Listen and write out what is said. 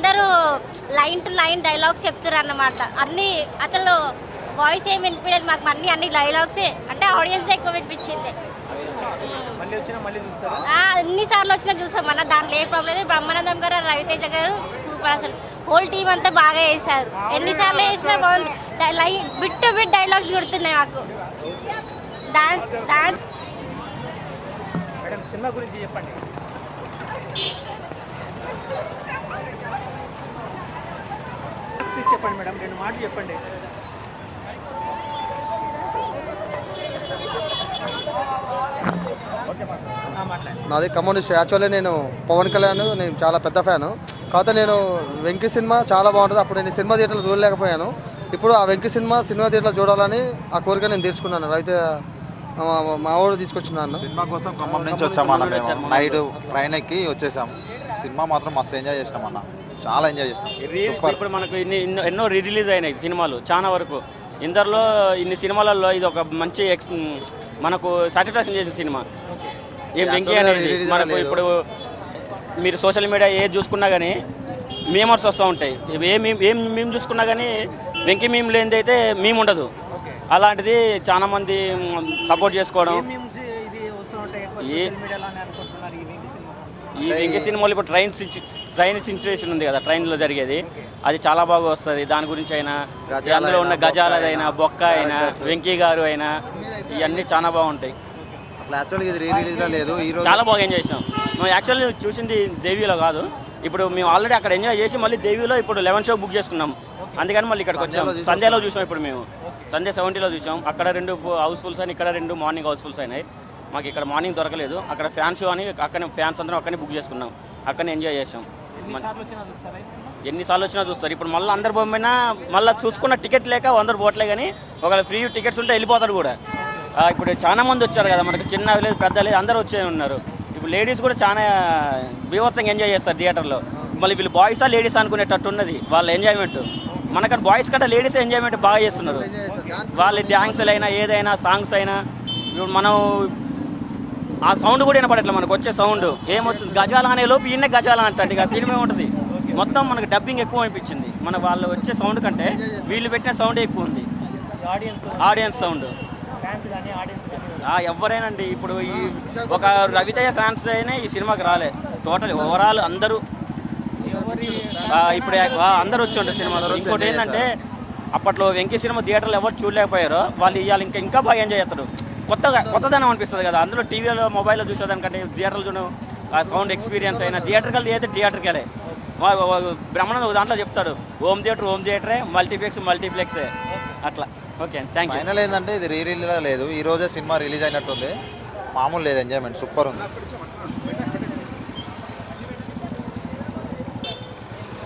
అందరూ line to line dialogues చెప్తారు అన్నమాట. అన్ని అసలు వాయిస్ ఏమి వినిపించలేదు మాకు, అన్ని డైలాగ్సే అంటే ఆడియన్స్ ఎక్కువ వినిపించింది. ఎన్నిసార్లు వచ్చినా చూసాం అన్న, దాంట్లో ఏ ప్రాబ్లం లేదు. బ్రహ్మానందం గారు, రవితేజ గారు సూపర్, అసలు హోల్ టీం అంతా బాగా వేశారు. ఎన్నిసార్లు వేసినా బాగుంది. బిట్ టు బిట్ డైలాగ్స్ కొడుతున్నాయి మాకు. డాన్స్ సినిమా గురించి చెప్పండి. చెప్పండి మేడం, 2 మాటలు చెప్పండి. నాది ఖమ్మం నుంచి. యాక్చువల్లీ నేను పవన్ కళ్యాణ్ నేను చాలా పెద్ద ఫ్యాను. కాకపోతే నేను వెంకీ సినిమా చాలా బాగుంటుంది. అప్పుడు నేను సినిమా థియేటర్లో చూడలేకపోయాను. ఇప్పుడు ఆ వెంకీ సినిమా థియేటర్లో చూడాలని ఆ కోరిక నేను తీర్చుకున్నాను. అయితే మా ఊరు తీసుకొచ్చినాను. సినిమా కోసం ఖమ్మం నుంచి వచ్చామన్న. మేము నైట్ ట్రైన్ ఎక్కి వచ్చేసాం. సినిమా మాత్రం మస్తు ఎంజాయ్ చేసినాం అన్న, చాలా ఎంజాయ్ చేసినాం. ఇప్పుడు మనకు ఎన్నో రిలీజ్ అయినాయి సినిమాలు చాలా వరకు. ఇందరిలో ఇన్ని సినిమాలలో ఇది ఒక మంచి మనకు సాటిస్ఫాక్షన్ చేసిన సినిమా. ఏం వెంకీ అనేది మనకు ఇప్పుడు మీరు సోషల్ మీడియా ఏది చూసుకున్నా కానీ మేమర్స్ వస్తూ ఉంటాయి. ఏం మేము చూసుకున్నా కానీ వెంకీ మేము లేనిది అయితే మేము ఉండదు. అలాంటిది చాలా మంది సపోర్ట్ చేసుకోవడం. ఈ వెంకీ సినిమాలో ఇప్పుడు ట్రైన్ సిచ్యువేషన్ ఉంది కదా, ట్రైన్లో జరిగేది అది చాలా బాగా వస్తుంది. దాని గురించి అయినా అందులో ఉన్న గజాలదైనా బొక్క అయినా వెంకీ గారు అయినా ఇవన్నీ చాలా బాగుంటాయి. చాలా బాగా ఎంజాయ్ చేసాం. మేము యాక్చువల్లీ చూసింది దేవీలో కాదు, ఇప్పుడు మేము ఆల్రెడీ అక్కడ ఎంజాయ్ చేసి మళ్ళీ దేవీలో ఇప్పుడు 11 షో బుక్ చేసుకున్నాం. అందుకని మళ్ళీ ఇక్కడికి వచ్చాం. సంధ్యలో చూసాం. ఇప్పుడు మేము సంధ్య 70లో చూసాం. అక్కడ 2 హౌస్ఫుల్స్ అని, ఇక్కడ 2 మార్నింగ్ హౌస్ఫుల్స్ అయినాయి. మాకు ఇక్కడ మార్నింగ్ దొరకలేదు. అక్కడ ఫ్యాన్స్ షో అని అక్కడనే ఫ్యాన్స్ అందరం అక్కడనే బుక్ చేసుకున్నాం. అక్కడనే ఎంజాయ్ చేసాం. ఎన్నిసార్లు వచ్చినా చూస్తారు. ఇప్పుడు మళ్ళీ అందరు పోయినా మళ్ళీ చూసుకున్న టికెట్ లేక అందరు పోవట్లే, కానీ ఒకవేళ ఫ్రీ టికెట్స్ ఉంటే వెళ్ళిపోతారు కూడా. ఇప్పుడు చాలా మంది వచ్చారు కదా, మనకి చిన్న లేదు పెద్ద లేదు అందరూ వచ్చే ఉన్నారు. ఇప్పుడు లేడీస్ కూడా చాలా బీభత్సంగా ఎంజాయ్ చేస్తారు థియేటర్లో. మళ్ళీ వీళ్ళు బాయ్సా లేడీస్ అనుకునేటట్టు ఉన్నది వాళ్ళ ఎంజాయ్మెంట్. మనకన్నా బాయ్స్ కంటే లేడీస్ ఎంజాయ్మెంట్ బాగా చేస్తున్నారు. వాళ్ళ డ్యాన్సులు అయినా ఏదైనా సాంగ్స్ అయినా ఇప్పుడు మనం ఆ సౌండ్ కూడా వినపడట్లేదు. మనకు వచ్చే సౌండ్ ఏమొచ్చింది గజాల అనే లోపు ఈయనే గజాల అంటే ఇక సినిమా ఉంటుంది. మొత్తం మనకు డబ్బింగ్ ఎక్కువ అనిపించింది. మన వాళ్ళు వచ్చే సౌండ్ కంటే వీళ్ళు పెట్టిన సౌండ్ ఎక్కువ ఉంది. ఆడియన్స్ సౌండ్ ఎవరైనండి. ఇప్పుడు ఈ ఒక రవితేజ ఫ్యాన్స్ అయినా ఈ సినిమాకి రాలే. టోటల్ ఓవరాల్ అందరూ ఇప్పుడు అందరూ వచ్చి ఉంటారు సినిమా. ఇంకోటి ఏంటంటే అప్పట్లో వెంకీ సినిమా థియేటర్లు ఎవరు చూడలేకపోయారో వాళ్ళు ఇవాళ ఇంకా బాగా ఎంజాయ్ చేస్తారు. కొత్తదనం అనిపిస్తుంది కదా. అందులో టీవీలో మొబైల్లో చూసేదానికంటే థియేటర్లు చూడ ఆ సౌండ్ ఎక్స్పీరియన్స్ అయినా థియేటర్కి అయితే థియేటర్కి వెళ్ళే బ్రహ్మానంద దాంట్లో చెప్తాడు హోమ్ థియేటరే, మల్టీప్లెక్సే అట్లా. Okay, thank you. ఫైనల్ ఏంటంటే ఇది రిలీజ్ లేదు, ఈ రోజే సినిమా రిలీజ్ అయినట్టుంది. మామూలు లేదు, ఎంజాయ్మెంట్ సూపర్ ఉంది.